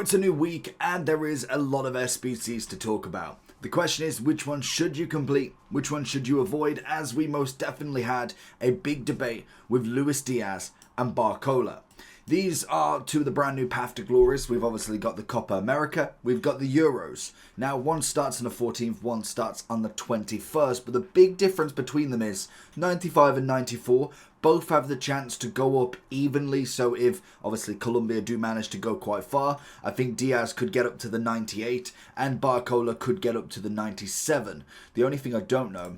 it's a new week and there is a lot of SBCs to talk about. The question is, which one should you complete? Which one should you avoid? As we most definitely had a big debate with Diaz and Barcola. These are two of the brand new Path to Glories. We've obviously got the Copa America. We've got the Euros. Now, one starts on the 14th, one starts on the 21st. But the big difference between them is 95 and 94. Both have the chance to go up evenly. So if, obviously, Colombia do manage to go quite far, I think Diaz could get up to the 98 and Barcola could get up to the 97. The only thing I don't know,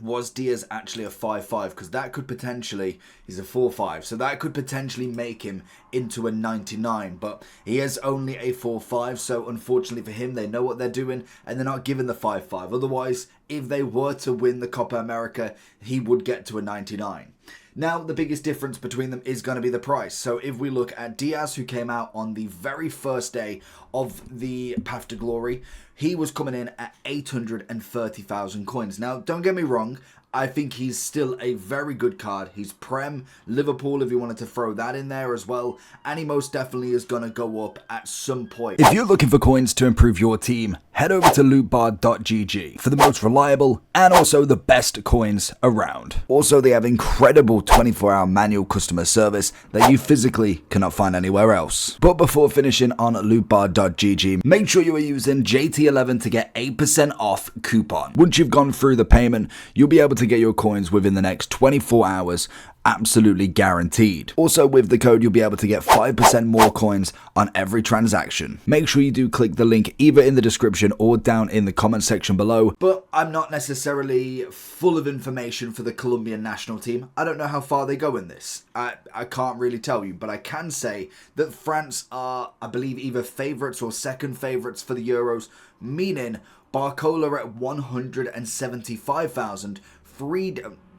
was Diaz actually a 5-5? Because that could potentially, he's a 4-5, so that could potentially make him into a 99. But he is only a 4-5, so unfortunately for him, they know what they're doing and they're not giving the 5-5. Otherwise, if they were to win the Copa America, he would get to a 99. Now, the biggest difference between them is going to be the price. So if we look at Diaz, who came out on the very first day of the Path to Glory, he was coming in at 830,000 coins. Now, don't get me wrong, I think he's still a very good card. He's Prem, Liverpool, if you wanted to throw that in there as well. And he most definitely is going to go up at some point. If you're looking for coins to improve your team, head over to lootbar.gg for the most reliable and also the best coins around. Also, they have incredible 24-hour manual customer service that you physically cannot find anywhere else. But before finishing on lootbar.gg, make sure you are using JT11 to get 8% off coupon. Once you've gone through the payment, you'll be able to get your coins within the next 24 hours, absolutely guaranteed. Also, with the code, you'll be able to get 5% more coins on every transaction. Make sure you do click the link either in the description or down in the comment section below. But I'm not necessarily full of information for the Colombian national team. I don't know how far they go in this. I can't really tell you, but I can say that France are, I believe, either favourites or second favourites for the Euros, meaning Barcola at 175,000,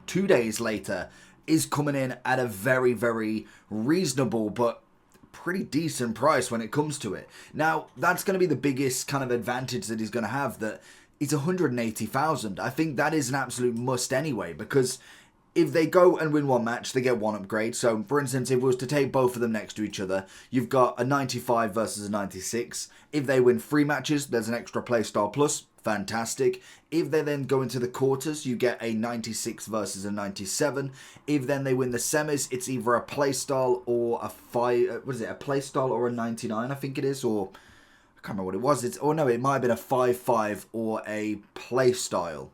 2 days later, is coming in at a very, very reasonable but pretty decent price when it comes to it. Now, that's going to be the biggest kind of advantage that he's going to have, that he's 180,000. I think that is an absolute must anyway, because if they go and win one match, they get one upgrade. So, for instance, if it was to take both of them next to each other, you've got a 95 versus a 96. If they win 3 matches, there's an extra playstyle plus. Fantastic. If they then go into the quarters, you get a 96 versus a 97. If then they win the semis, it's either a playstyle or a a playstyle or a 99, I think it is, or I can't remember what it was. It might have been a 5-5 or a playstyle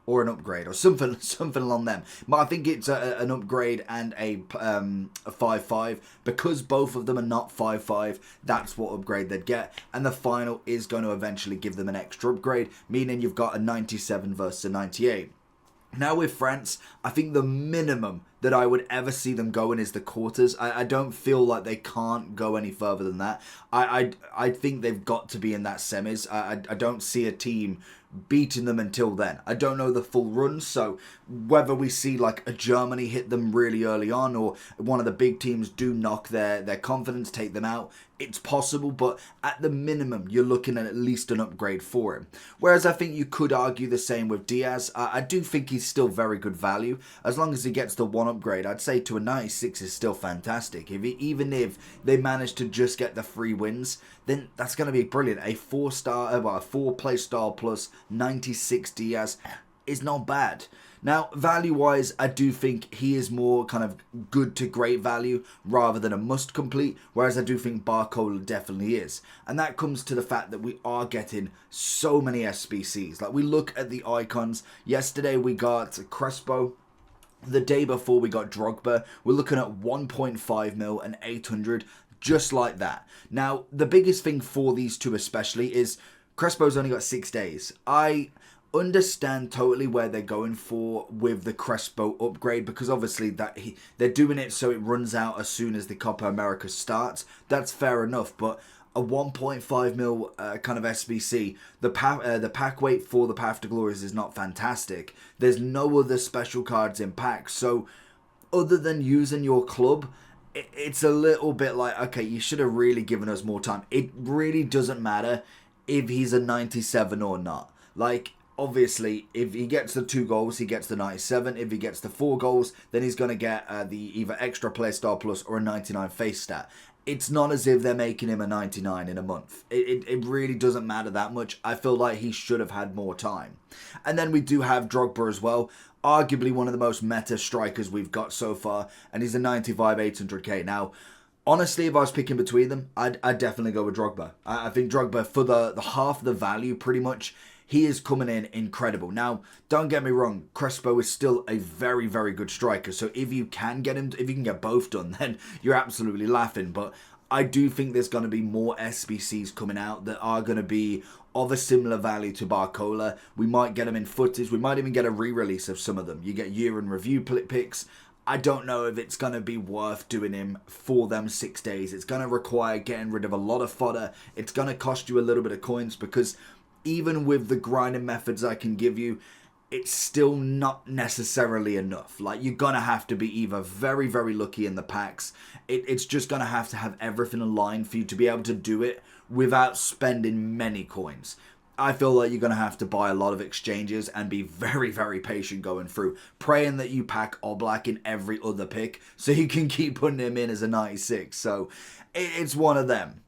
or an upgrade or something along them. But I think it's an upgrade and a 5-5. Because both of them are not 5-5, that's what upgrade they'd get. And the final is going to eventually give them an extra upgrade, meaning you've got a 97 versus a 98. Now with France, I think the minimum that I would ever see them going is the quarters. I don't feel like they can't go any further than that. I think they've got to be in that semis. I don't see a team beating them until then. I don't know the full run, so whether we see like a Germany hit them really early on or one of the big teams do knock their confidence, take them out, it's possible, but at the minimum, you're looking at least an upgrade for him. Whereas I think you could argue the same with Diaz. I do think he's still very good value. As long as he gets the one upgrade, I'd say to a 96 is still fantastic. Even if they manage to just get the 3 wins, then that's going to be brilliant. A 4 play style plus 96 Diaz is not bad. Now, value-wise, I do think he is more kind of good to great value rather than a must complete, whereas I do think Barcola definitely is. And that comes to the fact that we are getting so many SBCs. Like, we look at the icons. Yesterday, we got Crespo. The day before, we got Drogba. We're looking at 1.5 mil and 800, just like that. Now, the biggest thing for these two especially is Crespo's only got 6 days. I understand totally where they're going for with the Crespo upgrade, because obviously they're doing it so it runs out as soon as the Copa America starts. That's fair enough, but a 1.5 mil kind of SBC, the pack weight for the Path to Glories is not fantastic. There's no other special cards in packs, so other than using your club, it's a little bit like, okay, you should have really given us more time. It really doesn't matter if he's a 97 or not. Like, obviously, if he gets the 2 goals, he gets the 97. If he gets the 4 goals, then he's going to get the either extra playstyle plus or a 99 face stat. it's not as if they're making him a 99 in a month. It really doesn't matter that much. I feel like he should have had more time. And then we do have Drogba as well. Arguably one of the most meta strikers we've got so far. And he's a 95 800k. Now, honestly, if I was picking between them, I'd definitely go with Drogba. I think Drogba, for the half the value pretty much, he is coming in incredible. Now, don't get me wrong, Crespo is still a very, very good striker. So if you can get him, if you can get both done, then you're absolutely laughing. But I do think there's going to be more SBCs coming out that are going to be of a similar value to Barcola. We might get them in footage. We might even get a re-release of some of them. You get year in review picks. I don't know if it's going to be worth doing him for them 6 days. It's going to require getting rid of a lot of fodder. It's going to cost you a little bit of coins because even with the grinding methods I can give you, it's still not necessarily enough. Like, you're going to have to be either very, very lucky in the packs. It's just going to have everything aligned for you to be able to do it without spending many coins. I feel like you're going to have to buy a lot of exchanges and be very, very patient going through, praying that you pack Oblak in every other pick so you can keep putting him in as a 96. So it's one of them.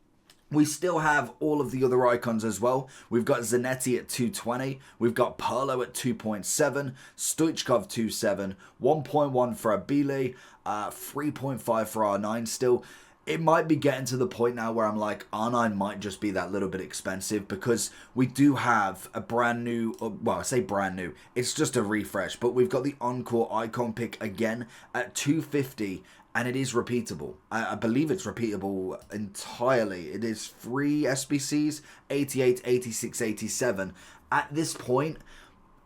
We still have all of the other icons as well. We've got Zanetti at 220. We've got Pirlo at 2.7. Stoichkov 2.7. 1.1 for Abile. 3.5 for R9 still. It might be getting to the point now where I'm like, R9 might just be that little bit expensive because we do have a brand new, well, I say brand new, it's just a refresh, but we've got the Encore Icon Pick again at 250. And it is repeatable. I believe it's repeatable entirely. It is 3 SBCs, 88, 86, 87. At this point,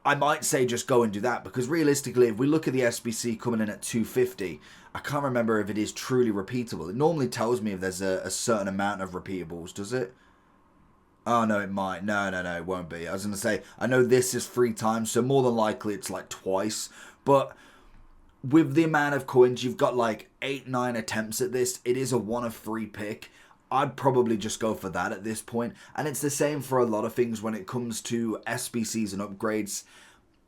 I might say just go and do that. Because realistically, if we look at the SBC coming in at 250, I can't remember if it is truly repeatable. It normally tells me if there's a certain amount of repeatables, does it? Oh, no, it might. No, it won't be. I was going to say, I know this is 3 times, so more than likely it's like twice. But with the amount of coins, you've got like 8-9 attempts at this. It is a 1 of 3 pick. I'd probably just go for that at this point. And it's the same for a lot of things when it comes to SBCs and upgrades.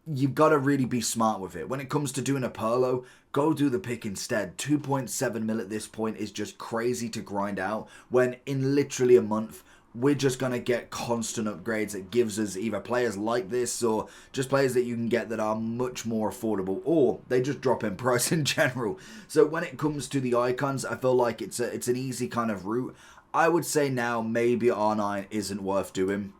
You've got to really be smart with it. When it comes to doing a Pirlo, go do the pick instead. 2.7 mil at this point is just crazy to grind out when in literally a month, we're just going to get constant upgrades that gives us either players like this or just players that you can get that are much more affordable, or they just drop in price in general. So when it comes to the icons, I feel like it's an easy kind of route. I would say now maybe R9 isn't worth doing.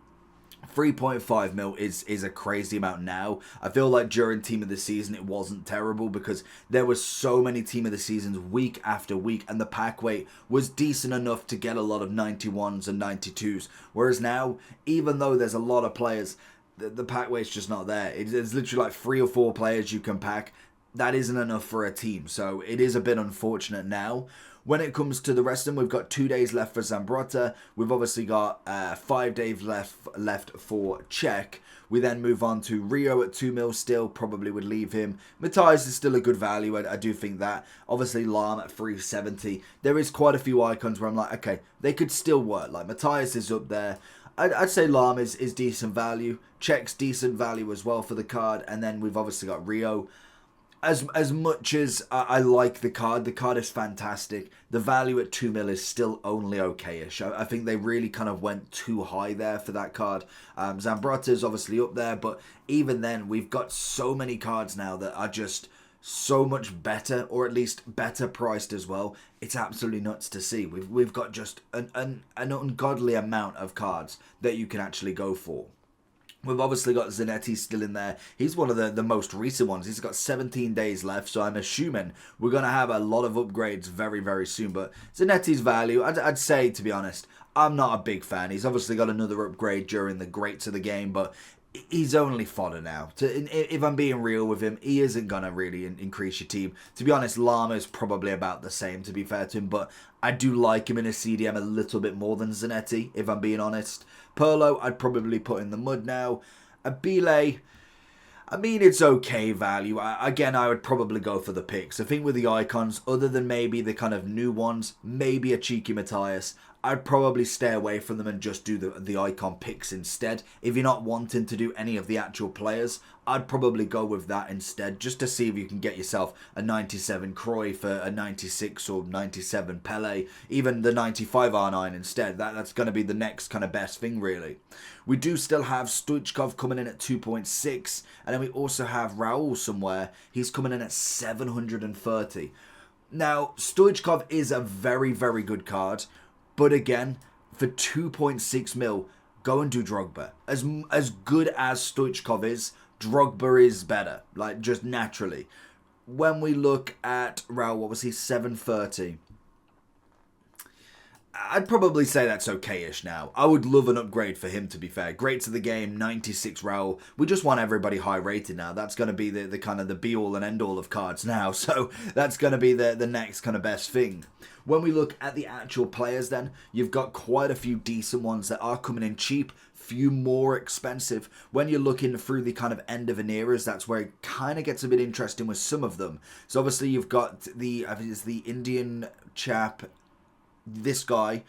3.5 mil is a crazy amount now. I feel like during Team of the Season it wasn't terrible because there was so many Team of the Seasons week after week and the pack weight was decent enough to get a lot of 91s and 92s. Whereas now, even though there's a lot of players, the pack weight's just not there. It's literally like 3 or 4 players you can pack. That isn't enough for a team, so it is a bit unfortunate now. When it comes to the rest of them, we've got 2 days left for Zambrotta. We've obviously got 5 days left for Czech. We then move on to Rio at 2 mil still. Probably would leave him. Matthias is still a good value. I do think that. Obviously, Lam at 370. There is quite a few icons where I'm like, okay, they could still work. Like, Matthias is up there. I'd say Lam is decent value. Czech's decent value as well for the card. And then we've obviously got Rio. As much as I like the card is fantastic. The value at 2 mil is still only okay-ish. I think they really kind of went too high there for that card. Zambrotta is obviously up there, but even then, we've got so many cards now that are just so much better, or at least better priced as well. It's absolutely nuts to see. We've got just an ungodly amount of cards that you can actually go for. We've obviously got Zanetti still in there. He's one of the most recent ones. He's got 17 days left, so I'm assuming we're going to have a lot of upgrades very, very soon. But Zanetti's value, I'd say, to be honest, I'm not a big fan. He's obviously got another upgrade during the greats of the game, but he's only fodder now. If I'm being real with him, he isn't going to really increase your team. To be honest, Llama is probably about the same, to be fair to him, but I do like him in a CDM a little bit more than Zanetti, if I'm being honest. Pirlo, I'd probably put in the mud now. Abile, I mean, it's okay value. Again, I would probably go for the picks. I think with the icons, other than maybe the kind of new ones, maybe a cheeky Matthias, I'd probably stay away from them and just do the icon picks instead. If you're not wanting to do any of the actual players, I'd probably go with that instead, just to see if you can get yourself a 97 Cruyff, a 96 or 97 Pele, even the 95 R9 instead. That's going to be the next kind of best thing, really. We do still have Stoichkov coming in at 2.6, and then we also have Raul somewhere. He's coming in at 730. Now, Stoichkov is a very, very good card, but again, for 2.6 mil, go and do Drogba. As good as Stoichkov is, Drogba is better, like just naturally. When we look at Raul, what was he, 730? I'd probably say that's okay-ish now. I would love an upgrade for him, to be fair. Great to the game, 96 Raul. We just want everybody high rated now. That's going to be the kind of the be-all and end-all of cards now. So that's going to be the next kind of best thing. When we look at the actual players then, you've got quite a few decent ones that are coming in cheap, few more expensive. When you're looking through the kind of end of an eras, that's where it kind of gets a bit interesting with some of them. So obviously you've got I think it's the Indian chap, this guy,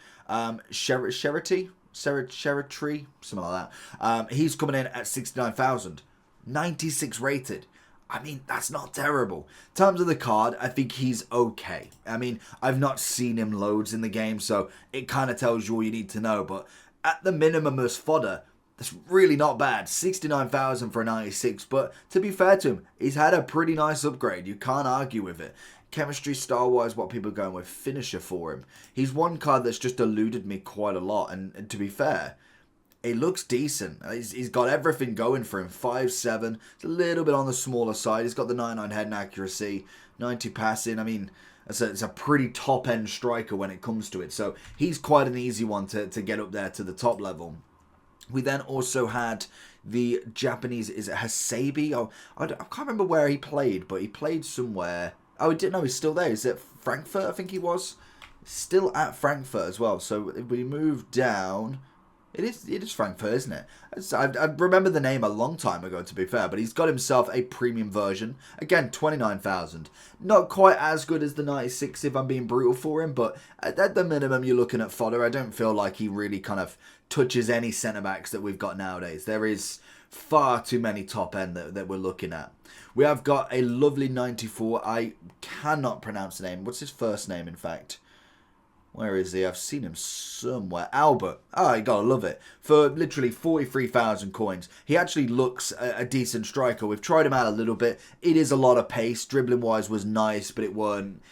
Sherity, something like that. He's coming in at 69,000, 96 rated. I mean, that's not terrible. In terms of the card, I think he's okay. I mean, I've not seen him loads in the game, so it kind of tells you all you need to know. But at the minimum as fodder, that's really not bad. 69,000 for a 96. But to be fair to him, he's had a pretty nice upgrade. You can't argue with it. Chemistry style-wise, what people are going with, finisher for him. He's one card that's just eluded me quite a lot. And to be fair, it looks decent. He's got everything going for him. 5'7". It's a little bit on the smaller side. He's got the 99 head and accuracy, 90 passing. I mean, it's a pretty top-end striker when it comes to it. So he's quite an easy one to get up there to the top level. We then also had the Japanese, is it Hasabi? Oh, I can't remember where he played, but he played somewhere. Oh, I didn't know he's still there. Is it Frankfurt, I think he was? Still at Frankfurt as well. So if we move down, it is Frankfurt, isn't it? I remember the name a long time ago, to be fair, but he's got himself a premium version. Again, 29,000. Not quite as good as the 96 if I'm being brutal for him, but at the minimum, you're looking at fodder. I don't feel like he really kind of touches any centre-backs that we've got nowadays. There is far too many top end that we're looking at. We have got a lovely 94. I cannot pronounce the name. What's his first name, in fact? Where is he? I've seen him somewhere. Albert. Oh, you gotta love it. For literally 43,000 coins. He actually looks a decent striker. We've tried him out a little bit. It is a lot of pace. Dribbling-wise was nice, but it weren't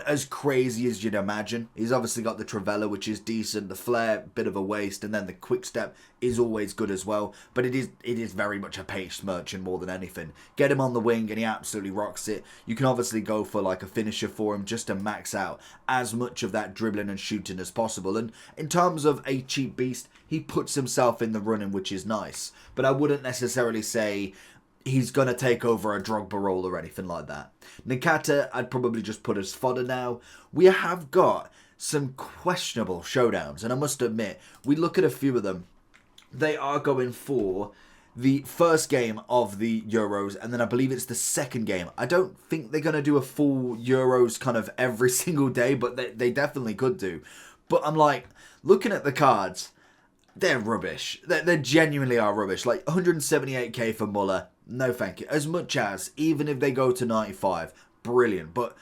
as crazy as you'd imagine. He's obviously got the Trivela, which is decent. The Flair, bit of a waste. And then the Quick Step is always good as well. But it is very much a pace merchant more than anything. Get him on the wing and he absolutely rocks it. You can obviously go for like a finisher for him just to max out as much of that dribbling and shooting as possible. And in terms of a cheap beast, he puts himself in the running, which is nice. But I wouldn't necessarily say he's going to take over a Drogba role or anything like that. Nakata, I'd probably just put as fodder now. We have got some questionable showdowns, and I must admit, we look at a few of them. They are going for the first game of the Euros, and then I believe it's the second game. I don't think they're going to do a full Euros kind of every single day, but they definitely could do. But I'm like, looking at the cards, they're rubbish. They genuinely are rubbish. Like 178k for Muller. No thank you. As much as, even if they go to 95, brilliant. But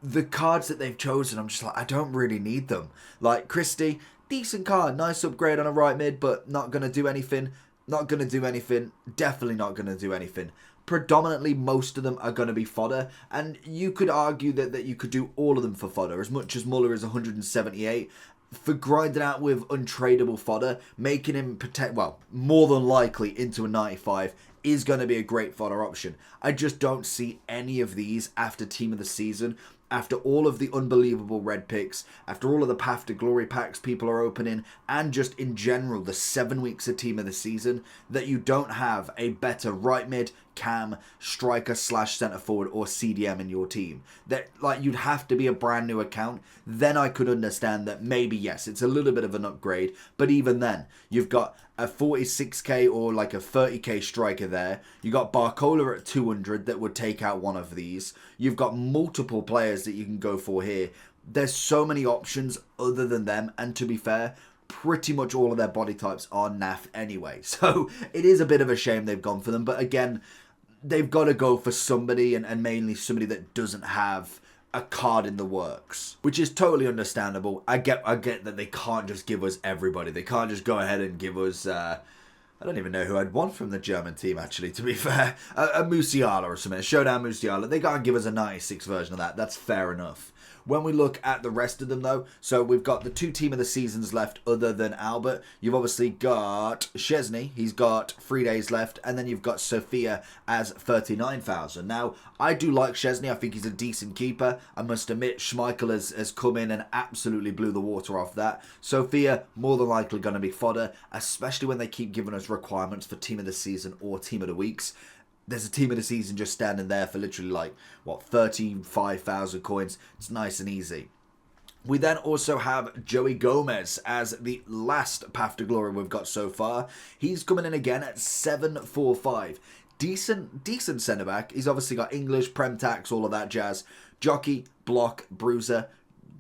the cards that they've chosen, I'm just like, I don't really need them. Like Christie, decent card, nice upgrade on a right mid, but not going to do anything. Not going to do anything. Definitely not going to do anything. Predominantly, most of them are going to be fodder. And you could argue that you could do all of them for fodder. As much as Muller is 178, for grinding out with untradeable fodder, making him, more than likely into a 95 is going to be a great fodder option. I just don't see any of these after Team of the Season, after all of the unbelievable red picks, after all of the Path to Glory packs people are opening, and just in general the 7 weeks of Team of the Season, that you don't have a better right mid, cam, striker / centre forward or CDM in your team. That, like, you'd have to be a brand new account. Then I could understand that maybe, yes, it's a little bit of an upgrade, but even then, you've got a 46k or like a 30k striker there. You got Barcola at 200 that would take out one of these. You've got multiple players that you can go for here. There's so many options other than them, and to be fair, pretty much all of their body types are naff anyway. So it is a bit of a shame they've gone for them, but again, they've got to go for somebody, and mainly somebody that doesn't have a card in the works, which is totally understandable. I get that they can't just give us everybody. They can't just go ahead and give us I don't even know who I'd want from the German team, actually, to be fair. A Musiala or something, a Showdown Musiala. They can't give us a 96 version of that. That's fair enough. When we look at the rest of them, though, so we've got the 2 team of the seasons left other than Albert. You've obviously got Szczesny. He's got 3 days left. And then you've got Sofia as 39,000. Now, I do like Szczesny. I think he's a decent keeper. I must admit, Schmeichel has come in and absolutely blew the water off that. Sofia, more than likely going to be fodder, especially when they keep giving us requirements for team of the season or team of the weeks. There's a team of the season just standing there for literally 35,000 coins. It's nice and easy. We then also have Joey Gomez as the last path to glory we've got so far. He's coming in again at 745. Decent centre-back. He's obviously got English, Prem tax, all of that jazz. Jockey, block, bruiser.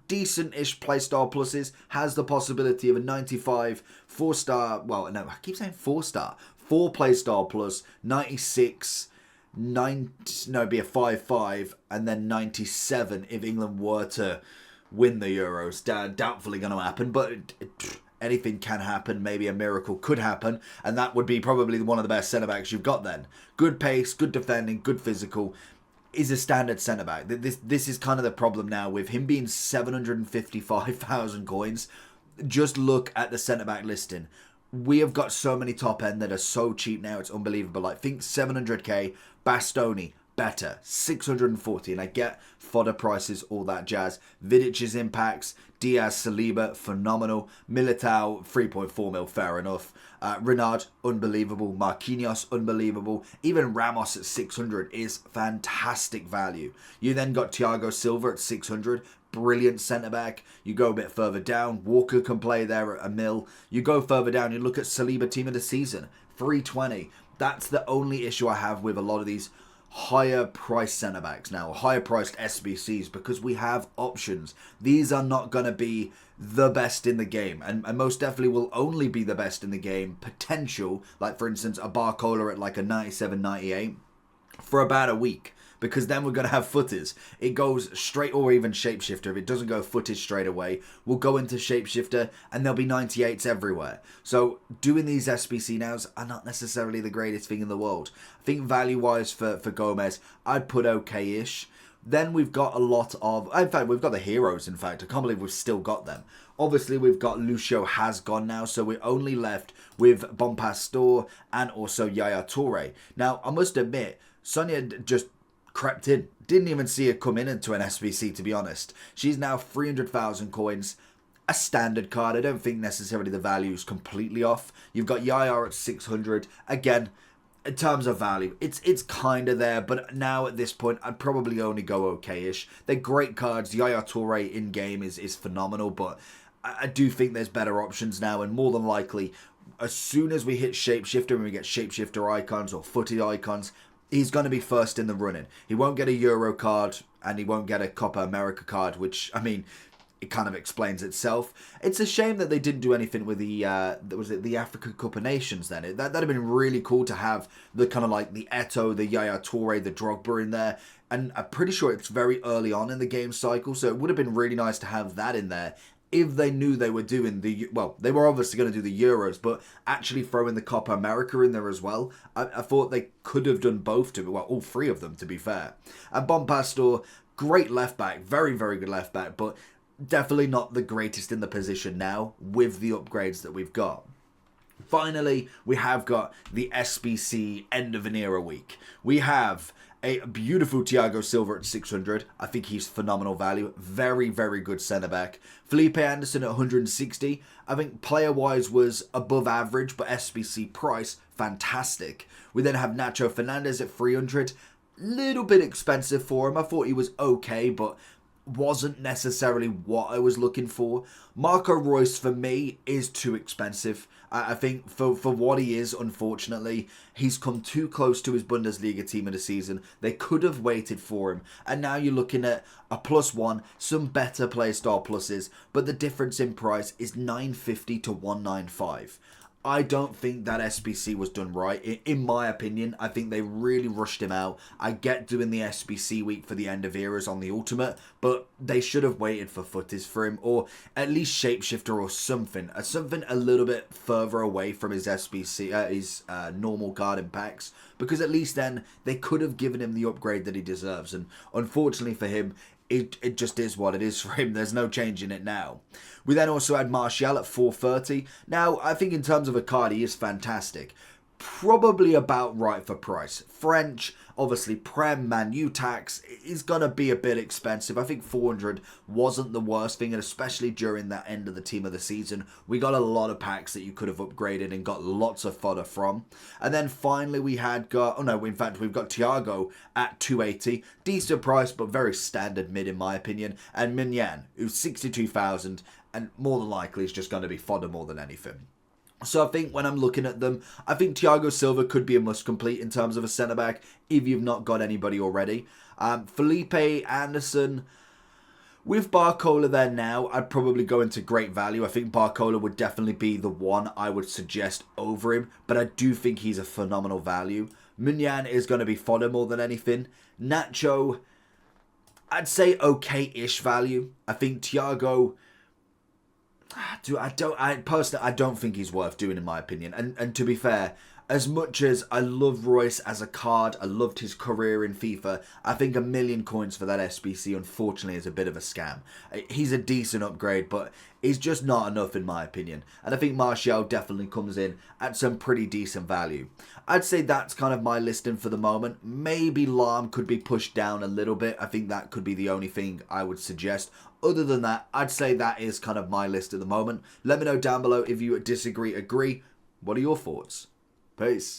Decent-ish playstyle pluses. Has the possibility of a 95, 4-star... Well, no, I keep saying 4-star. 4 playstyle plus, 96, it'd be a 5-5, and then 97 if England were to win the Euros. Doubtfully going to happen, but anything can happen. Maybe a miracle could happen, and that would be probably one of the best centre-backs you've got then. Good pace, good defending, good physical. Is a standard centre-back. This is kind of the problem now with him being 755,000 coins. Just look at the centre-back listing. We have got so many top end that are so cheap now, it's unbelievable. Like, think 700k, Bastoni, better, 640, and I get fodder prices, all that jazz. Vidic's impacts, Diaz, Saliba, phenomenal. Militao, 3.4 mil, fair enough. Renard, unbelievable. Marquinhos, unbelievable. Even Ramos at 600 is fantastic value. You then got Thiago Silva at 600. Brilliant centre-back. You go a bit further down, Walker can play there at a mil. You go further down, you look at Saliba team of the season, 320. That's the only issue I have with a lot of these higher priced centre-backs now, higher priced SBCs, because we have options. These are not going to be the best in the game, and most definitely will only be the best in the game potential, like for instance a Barcola at like a 97, 98 for about a week. Because then we're going to have footers. It goes straight, or even shapeshifter. If it doesn't go footage straight away, we'll go into shapeshifter and there'll be 98s everywhere. So doing these SBC nows are not necessarily the greatest thing in the world. I think value-wise for Gomez, I'd put okay-ish. Then we've got a lot of... In fact, we've got the heroes, in fact. I can't believe we've still got them. Obviously, we've got Lucio has gone now, so we're only left with Bonpastor and also Yaya Toure. Now, I must admit, Sonia just crept in. Didn't even see her come into an SBC, to be honest. She's now 300,000 coins. A standard card. I don't think necessarily the value is completely off. You've got Yaya at 600. Again, in terms of value, it's kind of there, but now at this point, I'd probably only go okay-ish. They're great cards. Yaya Toure in-game is phenomenal, but I do think there's better options now, and more than likely, as soon as we hit Shapeshifter and we get Shapeshifter icons or footed icons, he's going to be first in the running. He won't get a Euro card, and he won't get a Copa America card, which, I mean, it kind of explains itself. It's a shame that they didn't do anything with the Africa Cup of Nations then. That'd have been really cool to have the kind of like the Eto'o, the Yaya Toure, the Drogba in there. And I'm pretty sure it's very early on in the game cycle, so it would have been really nice to have that in there. If they knew they were doing the... Well, they were obviously going to do the Euros, but actually throwing the Copa America in there as well. I thought they could have done both, well, all 3 of them, to be fair. And Bonpastor, great left-back, very, very good left-back, but definitely not the greatest in the position now with the upgrades that we've got. Finally, we have got the SBC end of an era week. We have a beautiful Thiago Silva at 600. I think he's phenomenal value. Very, very good centre-back. Felipe Anderson at 160. I think player-wise was above average, but SBC price, fantastic. We then have Nacho Fernandez at 300. Little bit expensive for him. I thought he was okay, but wasn't necessarily what I was looking for. Marco Reus, for me, is too expensive. I think for what he is, unfortunately, he's come too close to his Bundesliga team of the season. They could have waited for him. And now you're looking at a +1, some better playstyle pluses, but the difference in price is 950 to 195. I don't think that SBC was done right. In my opinion, I think they really rushed him out. I get doing the SBC week for the end of eras on the Ultimate, but they should have waited for footies for him, or at least Shapeshifter or something. Something a little bit further away from his SBC, his normal card and packs, because at least then they could have given him the upgrade that he deserves. And unfortunately for him, it just is what it is for him. There's no changing it now. We then also had Martial at 430. Now, I think in terms of a card, he is fantastic. Probably about right for price. French, obviously Prem, Man U tax is going to be a bit expensive. I think 400 wasn't the worst thing, and especially during that end of the team of the season, we got a lot of packs that you could have upgraded and got lots of fodder from. And then finally we had got, we've got Thiago at 280. Decent price, but very standard mid in my opinion. And Mignan, who's 62,000, and more than likely is just going to be fodder more than anything. So I think when I'm looking at them, I think Thiago Silva could be a must complete in terms of a centre-back if you've not got anybody already. Felipe Anderson, with Barcola there now, I'd probably go into great value. I think Barcola would definitely be the one I would suggest over him, but I do think he's a phenomenal value. Mignan is going to be fodder more than anything. Nacho, I'd say okay-ish value. I think Thiago, I don't think he's worth doing in my opinion. And to be fair, as much as I love Royce as a card, I loved his career in FIFA, I think 1,000,000 coins for that SBC unfortunately is a bit of a scam. He's a decent upgrade, but he's just not enough in my opinion. And I think Martial definitely comes in at some pretty decent value. I'd say that's kind of my listing for the moment. Maybe Lahm could be pushed down a little bit. I think that could be the only thing I would suggest. Other than that, I'd say that is kind of my list at the moment. Let me know down below if you disagree, agree. What are your thoughts? Peace.